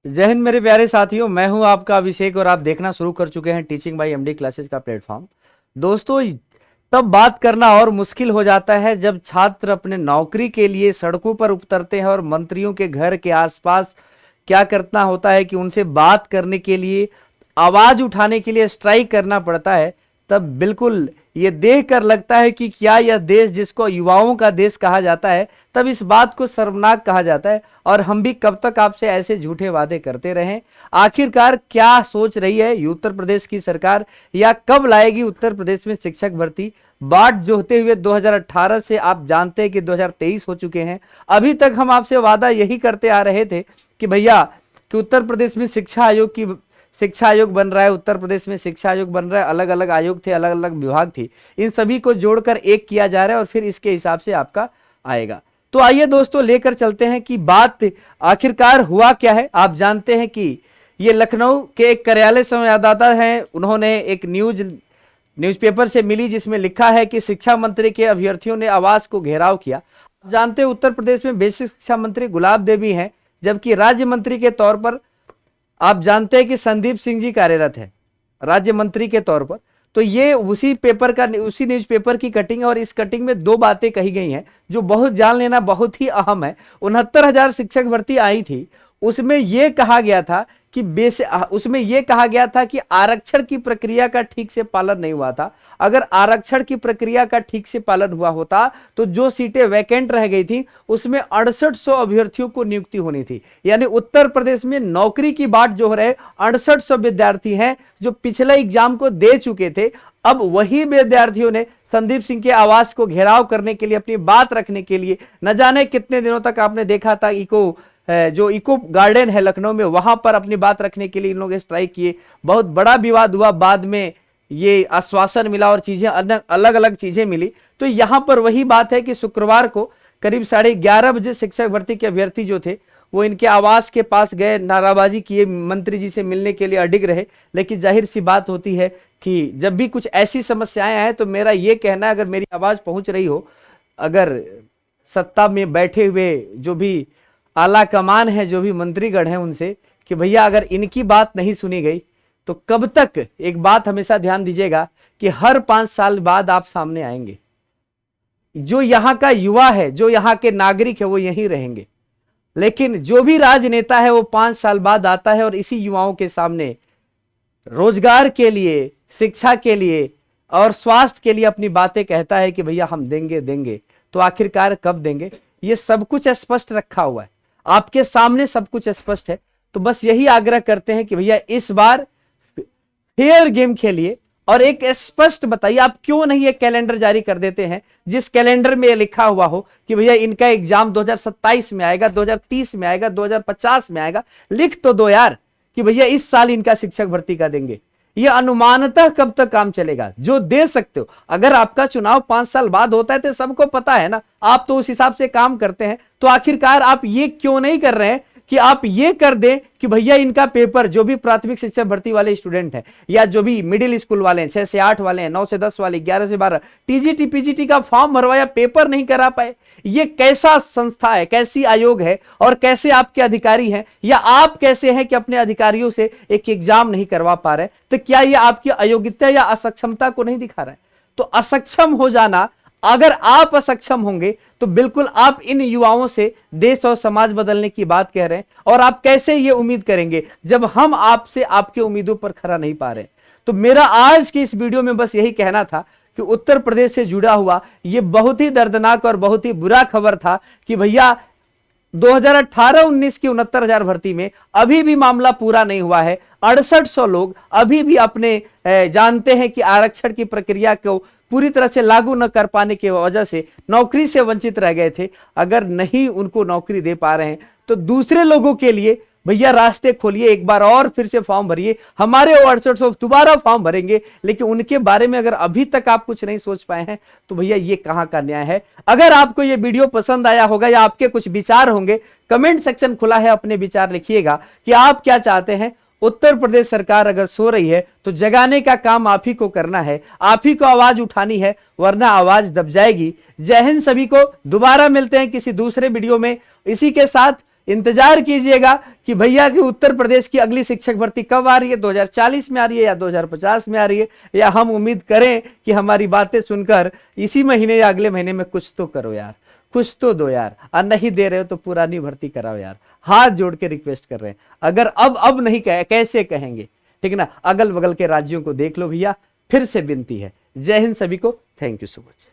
जय हिंद मेरे प्यारे साथियों, मैं हूं आपका अभिषेक और आप देखना शुरू कर चुके हैं टीचिंग बाय एमडी क्लासेस का प्लेटफॉर्म। दोस्तों, तब बात करना और मुश्किल हो जाता है जब छात्र अपने नौकरी के लिए सड़कों पर उतरते हैं और मंत्रियों के घर के आसपास क्या करना होता है कि उनसे बात करने के लिए, आवाज उठाने के लिए स्ट्राइक करना पड़ता है। तब बिल्कुल ये देख कर लगता है कि क्या यह देश जिसको युवाओं का देश कहा जाता है, तब इस बात को शर्मनाक कहा जाता है। और हम भी कब तक आपसे ऐसे झूठे वादे करते रहें। आखिरकार क्या सोच रही है उत्तर प्रदेश की सरकार, या कब लाएगी उत्तर प्रदेश में शिक्षक भर्ती? बाट जोहते हुए 2018 से आप जानते हैं कि 2023 हो चुके हैं। अभी तक हम आपसे वादा यही करते आ रहे थे कि भैया कि उत्तर प्रदेश में शिक्षा आयोग बन रहा है, उत्तर प्रदेश में शिक्षा आयोग बन रहा है। अलग अलग आयोग थे, अलग अलग विभाग थे, इन सभी को जोड़कर एक किया जा रहा है और फिर इसके हिसाब से आपका आएगा। तो आइए दोस्तों, लेकर चलते हैं कि बात आखिरकार हुआ क्या है। आप जानते हैं कि ये लखनऊ के एक कार्यालय संवाददाता हैं, उन्होंने एक न्यूज़पेपर से मिली जिसमें लिखा है कि शिक्षा मंत्री के अभ्यर्थियों ने आवास को घेराव किया। आप जानते हैं उत्तर प्रदेश में बेसिक शिक्षा मंत्री गुलाब देवी हैं, जबकि राज्य मंत्री के तौर पर आप जानते हैं कि संदीप सिंह जी कार्यरत है राज्य मंत्री के तौर पर। तो ये उसी न्यूज़पेपर की कटिंग है और इस कटिंग में दो बातें कही गई हैं जो बहुत जान लेना बहुत ही अहम है। 69,000 शिक्षक भर्ती आई थी, उसमें यह कहा गया था कि आरक्षण की प्रक्रिया का ठीक से पालन नहीं हुआ था। अगर आरक्षण की प्रक्रिया का ठीक से पालन हुआ होता तो जो सीटें वैकेंट रह गई थी उसमें 6800 अभ्यर्थियों को नियुक्ति होनी थी। यानी उत्तर प्रदेश में नौकरी की बाट जो हो रहे 6800 विद्यार्थी हैं जो पिछले एग्जाम को दे चुके थे। अब वही विद्यार्थियों ने संदीप सिंह के आवास को घेराव करने के लिए, अपनी बात रखने के लिए, न जाने कितने दिनों तक आपने देखा था जो इको गार्डन है लखनऊ में, वहां पर अपनी बात रखने के लिए इन लोग स्ट्राइक किए। बहुत बड़ा विवाद हुआ, बाद में ये आश्वासन मिला और चीजें अलग अलग चीजें मिली। तो यहां पर वही बात है कि शुक्रवार को करीब 11:30 बजे शिक्षक भर्ती के अभ्यर्थी जो थे वो इनके आवास के पास गए, नाराबाजी किए, मंत्री जी से मिलने के लिए अडिग रहे। लेकिन जाहिर सी बात होती है कि जब भी कुछ ऐसी समस्याएं आए तो मेरा ये कहना है, अगर मेरी आवाज पहुंच रही हो, अगर सत्ता में बैठे हुए जो भी आला कमान है, जो भी मंत्रीगण है, उनसे कि भैया अगर इनकी बात नहीं सुनी गई तो कब तक, एक बात हमेशा ध्यान दीजिएगा कि हर 5 साल बाद आप सामने आएंगे। जो यहां का युवा है, जो यहां के नागरिक है, वो यहीं रहेंगे। लेकिन जो भी राजनेता है वो 5 साल बाद आता है और इसी युवाओं के सामने रोजगार के लिए, शिक्षा के लिए और स्वास्थ्य के लिए अपनी बातें कहता है कि भैया हम देंगे। तो आखिरकार कब देंगे? ये सब कुछ स्पष्ट रखा हुआ है, आपके सामने सब कुछ स्पष्ट है। तो बस यही आग्रह करते हैं कि भैया इस बार फेयर गेम खेलिए और एक स्पष्ट बताइए। आप क्यों नहीं एक कैलेंडर जारी कर देते हैं जिस कैलेंडर में लिखा हुआ हो कि भैया इनका एग्जाम 2027 में आएगा, 2030 में आएगा, 2050 में आएगा। लिख तो दो यार कि भैया इस साल इनका शिक्षक भर्ती का देंगे। ये अनुमानतः कब तक काम चलेगा? जो दे सकते हो। अगर आपका चुनाव 5 साल बाद होता है तो सबको पता है ना, आप तो उस हिसाब से काम करते हैं। तो आखिरकार आप ये क्यों नहीं कर रहे हैं कि आप ये कर दें कि भैया इनका पेपर, जो भी प्राथमिक शिक्षा भर्ती वाले स्टूडेंट हैं या जो भी मिडिल स्कूल वाले हैं, 6 से 8 वाले हैं, 9 से 10 वाले, 11 से 12, टीजीटी पीजीटी का फॉर्म भरवाया, पेपर नहीं करा पाए। ये कैसा संस्था है, कैसी आयोग है और कैसे आपके अधिकारी हैं, या आप कैसे हैं कि अपने अधिकारियों से एक एग्जाम नहीं करवा पा रहे? तो क्या ये आपकी अयोग्यता या असक्षमता को नहीं दिखा रहा है? तो असक्षम हो जाना, अगर आप असक्षम होंगे तो बिल्कुल आप इन युवाओं से देश और समाज बदलने की बात कह रहे हैं। और आप कैसे ये उम्मीद करेंगे जब हम आपसे आपके उम्मीदों पर खरा नहीं पा रहे? तो मेरा आज की इस वीडियो में बस यही कहना था कि उत्तर प्रदेश से जुड़ा हुआ ये बहुत ही दर्दनाक और बहुत ही बुरा खबर था कि भैया 2018-19 की 69,000 भर्ती में अभी भी मामला पूरा नहीं हुआ है। 6800 लोग अभी भी अपने जानते हैं कि आरक्षण की प्रक्रिया को पूरी तरह से लागू न कर पाने की वजह से नौकरी से वंचित रह गए थे। अगर नहीं उनको नौकरी दे पा रहे हैं तो दूसरे लोगों के लिए भैया रास्ते खोलिए, एक बार और फिर से फॉर्म भरिए। हमारे 6800 दोबारा फॉर्म भरेंगे, लेकिन उनके बारे में अगर अभी तक आप कुछ नहीं सोच पाए हैं तो भैया ये कहां का न्याय है? अगर आपको ये वीडियो पसंद आया होगा या आपके कुछ विचार होंगे, कमेंट सेक्शन खुला है, अपने विचार लिखिएगा कि आप क्या चाहते हैं। उत्तर प्रदेश सरकार अगर सो रही है तो जगाने का काम आप ही को करना है, आप ही को आवाज उठानी है, वरना आवाज दब जाएगी। जय हिंद सभी को। दोबारा मिलते हैं किसी दूसरे वीडियो में। इसी के साथ इंतजार कीजिएगा कि भैया की उत्तर प्रदेश की अगली शिक्षक भर्ती कब आ रही है, 2040 में आ रही है या 2050 में आ रही है, या हम उम्मीद करें कि हमारी बातें सुनकर इसी महीने या अगले महीने में कुछ तो करो यार, कुछ तो दो यार, और नहीं दे रहे हो तो पुरानी भर्ती कराओ यार। हाथ जोड़ के रिक्वेस्ट कर रहे हैं। अगर अब नहीं कहे, कैसे कहेंगे, ठीक ना। अगल बगल के राज्यों को देख लो भैया, फिर से विनती है। जय हिंद सभी को, थैंक यू सो मच।